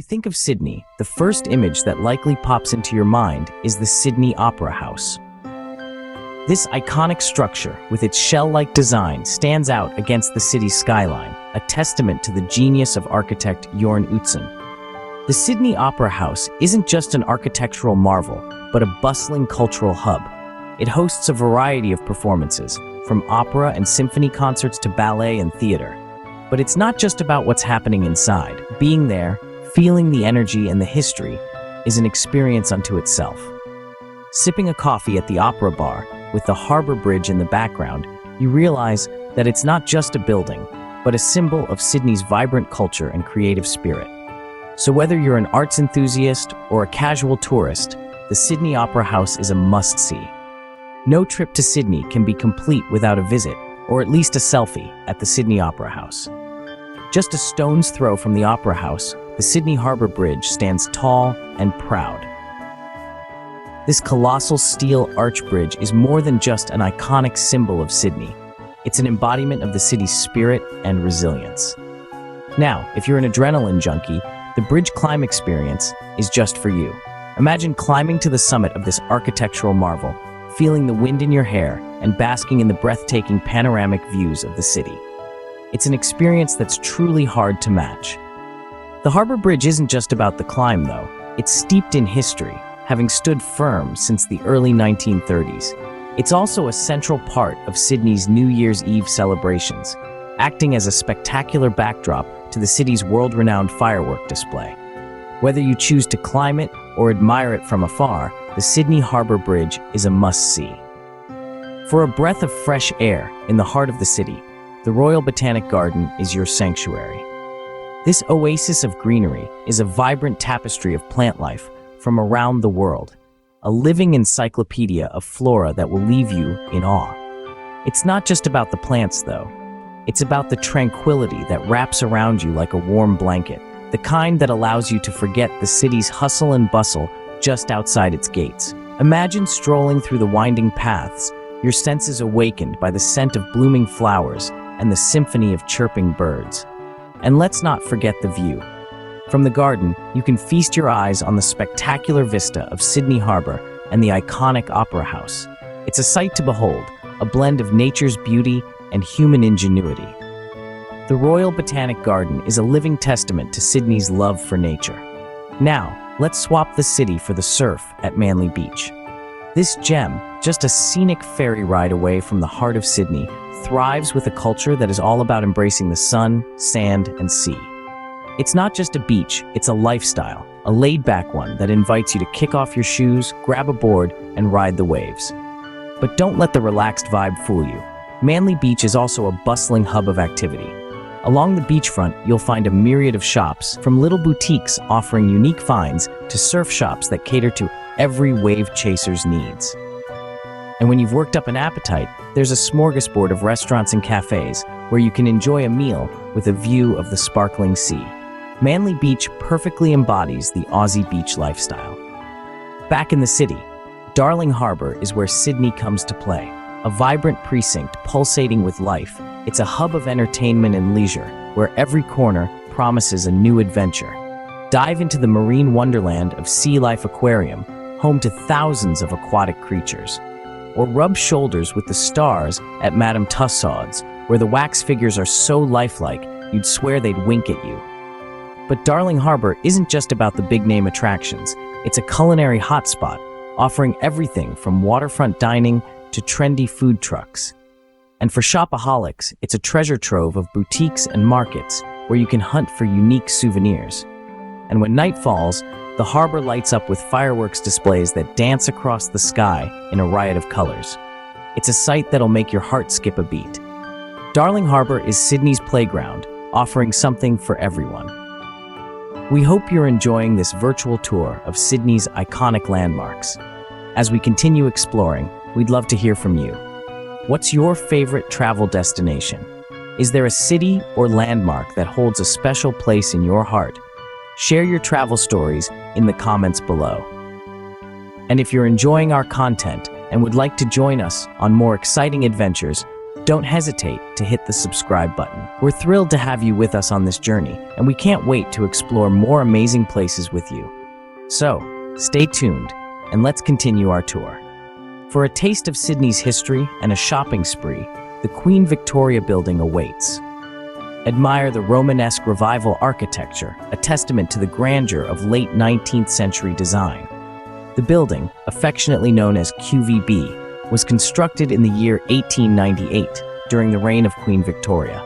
think of Sydney, the first image that likely pops into your mind is the Sydney Opera House. This iconic structure, with its shell-like design, stands out against the city's skyline, a testament to the genius of architect Jorn Utzon. The Sydney Opera House isn't just an architectural marvel, but a bustling cultural hub. It hosts a variety of performances, from opera and symphony concerts to ballet and theater. But it's not just about what's happening inside. Being there, feeling the energy and the history, is an experience unto itself. Sipping a coffee at the opera bar, with the harbor bridge in the background, you realize that it's not just a building, but a symbol of Sydney's vibrant culture and creative spirit. So whether you're an arts enthusiast or a casual tourist, the Sydney Opera House is a must-see. No trip to Sydney can be complete without a visit, or at least a selfie, at the Sydney Opera House. Just a stone's throw from the Opera House, the Sydney Harbour Bridge stands tall and proud. This colossal steel arch bridge is more than just an iconic symbol of Sydney. It's an embodiment of the city's spirit and resilience. Now, if you're an adrenaline junkie, the bridge climb experience is just for you. Imagine climbing to the summit of this architectural marvel, feeling the wind in your hair and basking in the breathtaking panoramic views of the city. It's an experience that's truly hard to match. The Harbour Bridge isn't just about the climb, though. It's steeped in history, having stood firm since the early 1930s. It's also a central part of Sydney's New Year's Eve celebrations, acting as a spectacular backdrop to the city's world-renowned firework display. Whether you choose to climb it or admire it from afar, the Sydney Harbour Bridge is a must-see. For a breath of fresh air in the heart of the city, the Royal Botanic Garden is your sanctuary. This oasis of greenery is a vibrant tapestry of plant life from around the world, a living encyclopedia of flora that will leave you in awe. It's not just about the plants, though. It's about the tranquility that wraps around you like a warm blanket, the kind that allows you to forget the city's hustle and bustle just outside its gates. Imagine strolling through the winding paths, your senses awakened by the scent of blooming flowers and the symphony of chirping birds. And let's not forget the view. From the garden, you can feast your eyes on the spectacular vista of Sydney Harbour and the iconic Opera House. It's a sight to behold, a blend of nature's beauty and human ingenuity. The Royal Botanic Garden is a living testament to Sydney's love for nature. Now, let's swap the city for the surf at Bondi Beach. This gem, just a scenic ferry ride away from the heart of Sydney, thrives with a culture that is all about embracing the sun, sand, and sea. It's not just a beach, it's a lifestyle, a laid-back one that invites you to kick off your shoes, grab a board, and ride the waves. But don't let the relaxed vibe fool you. Bondi Beach is also a bustling hub of activity. Along the beachfront, you'll find a myriad of shops, from little boutiques offering unique finds to surf shops that cater to every wave chaser's needs. And when you've worked up an appetite, there's a smorgasbord of restaurants and cafes where you can enjoy a meal with a view of the sparkling sea. Bondi Beach perfectly embodies the Aussie beach lifestyle. Back in the city, Darling Harbour is where Sydney comes to play. A vibrant precinct pulsating with life, it's a hub of entertainment and leisure, where every corner promises a new adventure. Dive into the marine wonderland of Sea Life Aquarium, home to thousands of aquatic creatures. Or rub shoulders with the stars at Madame Tussauds, where the wax figures are so lifelike, you'd swear they'd wink at you. But Darling Harbour isn't just about the big-name attractions. It's a culinary hotspot, offering everything from waterfront dining to trendy food trucks. And for shopaholics, it's a treasure trove of boutiques and markets where you can hunt for unique souvenirs. And when night falls, the harbor lights up with fireworks displays that dance across the sky in a riot of colors. It's a sight that'll make your heart skip a beat. Darling Harbour is Sydney's playground, offering something for everyone. We hope you're enjoying this virtual tour of Sydney's iconic landmarks. As we continue exploring, we'd love to hear from you. What's your favorite travel destination? Is there a city or landmark that holds a special place in your heart? Share your travel stories in the comments below. And if you're enjoying our content and would like to join us on more exciting adventures, don't hesitate to hit the subscribe button. We're thrilled to have you with us on this journey, and we can't wait to explore more amazing places with you. So, stay tuned, and let's continue our tour. For a taste of Sydney's history and a shopping spree, the Queen Victoria Building awaits. Admire the Romanesque Revival architecture, a testament to the grandeur of late 19th century design. The building, affectionately known as QVB, was constructed in the year 1898 during the reign of Queen Victoria.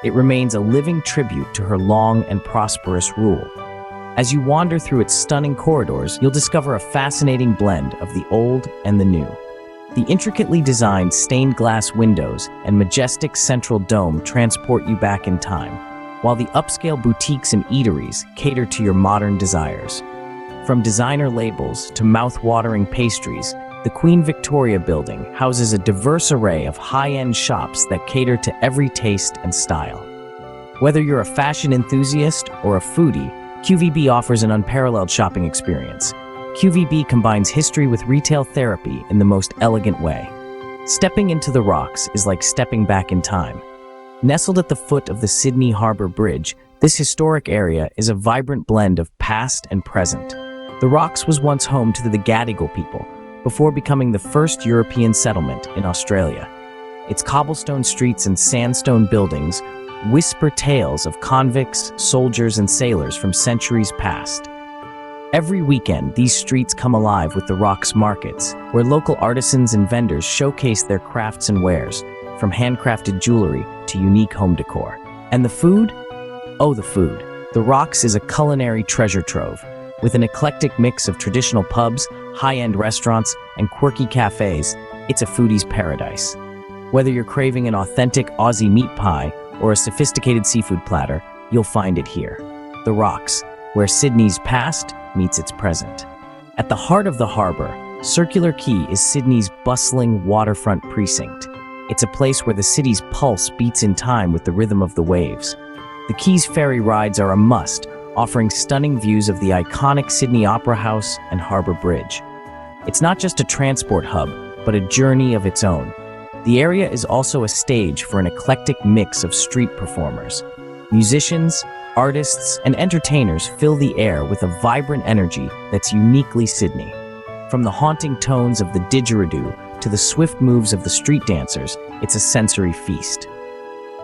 It remains a living tribute to her long and prosperous rule. As you wander through its stunning corridors, you'll discover a fascinating blend of the old and the new. The intricately designed stained glass windows and majestic central dome transport you back in time, while the upscale boutiques and eateries cater to your modern desires. From designer labels to mouth-watering pastries, the Queen Victoria Building houses a diverse array of high-end shops that cater to every taste and style. Whether you're a fashion enthusiast or a foodie, QVB offers an unparalleled shopping experience. QVB combines history with retail therapy in the most elegant way. Stepping into the Rocks is like stepping back in time. Nestled at the foot of the Sydney Harbour Bridge, this historic area is a vibrant blend of past and present. The Rocks was once home to the Gadigal people, before becoming the first European settlement in Australia. Its cobblestone streets and sandstone buildings whisper tales of convicts, soldiers, and sailors from centuries past. Every weekend, these streets come alive with the Rocks markets, where local artisans and vendors showcase their crafts and wares, from handcrafted jewelry to unique home decor. And the food? Oh, the food. The Rocks is a culinary treasure trove, with an eclectic mix of traditional pubs, high-end restaurants, and quirky cafes. It's a foodie's paradise. Whether you're craving an authentic Aussie meat pie or a sophisticated seafood platter, you'll find it here. The Rocks, where Sydney's past meets its present. At the heart of the harbour, Circular Quay is Sydney's bustling waterfront precinct. It's a place where the city's pulse beats in time with the rhythm of the waves. The Quay's ferry rides are a must, offering stunning views of the iconic Sydney Opera House and Harbour Bridge. It's not just a transport hub, but a journey of its own. The area is also a stage for an eclectic mix of street performers. Musicians, artists, and entertainers fill the air with a vibrant energy that's uniquely Sydney. From the haunting tones of the didgeridoo to the swift moves of the street dancers, it's a sensory feast.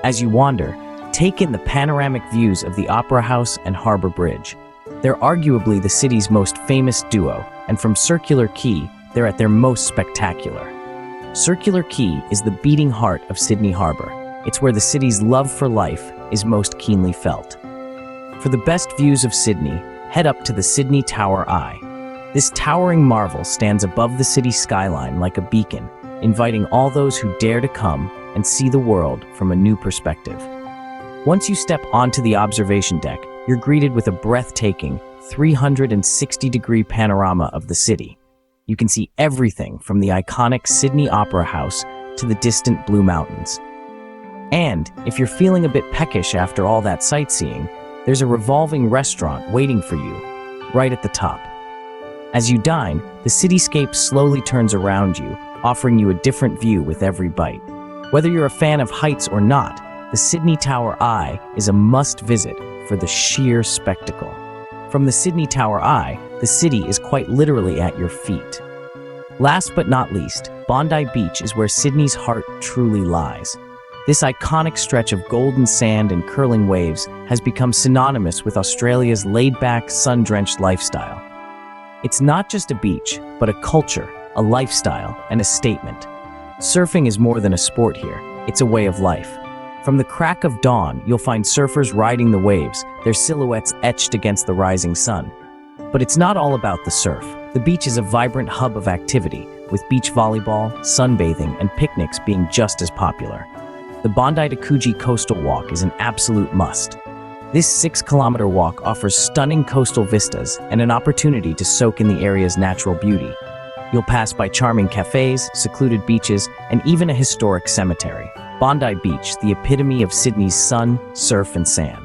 As you wander, take in the panoramic views of the Opera House and Harbour Bridge. They're arguably the city's most famous duo, and from Circular Quay, they're at their most spectacular. Circular Quay is the beating heart of Sydney Harbour. It's where the city's love for life is most keenly felt. For the best views of Sydney, head up to the Sydney Tower Eye. This towering marvel stands above the city skyline like a beacon, inviting all those who dare to come and see the world from a new perspective. Once you step onto the observation deck, you're greeted with a breathtaking 360-degree panorama of the city. You can see everything from the iconic Sydney Opera House to the distant Blue Mountains. And if you're feeling a bit peckish after all that sightseeing, there's a revolving restaurant waiting for you, right at the top. As you dine, the cityscape slowly turns around you, offering you a different view with every bite. Whether you're a fan of heights or not, the Sydney Tower Eye is a must-visit for the sheer spectacle. From the Sydney Tower Eye, the city is quite literally at your feet. Last but not least, Bondi Beach is where Sydney's heart truly lies. This iconic stretch of golden sand and curling waves has become synonymous with Australia's laid-back, sun-drenched lifestyle. It's not just a beach, but a culture, a lifestyle, and a statement. Surfing is more than a sport here. It's a way of life. From the crack of dawn, you'll find surfers riding the waves, their silhouettes etched against the rising sun. But it's not all about the surf. The beach is a vibrant hub of activity, with beach volleyball, sunbathing, and picnics being just as popular. The Bondi to Coogee Coastal Walk is an absolute must. This 6-kilometer walk offers stunning coastal vistas and an opportunity to soak in the area's natural beauty. You'll pass by charming cafes, secluded beaches, and even a historic cemetery. Bondi Beach, the epitome of Sydney's sun, surf, and sand.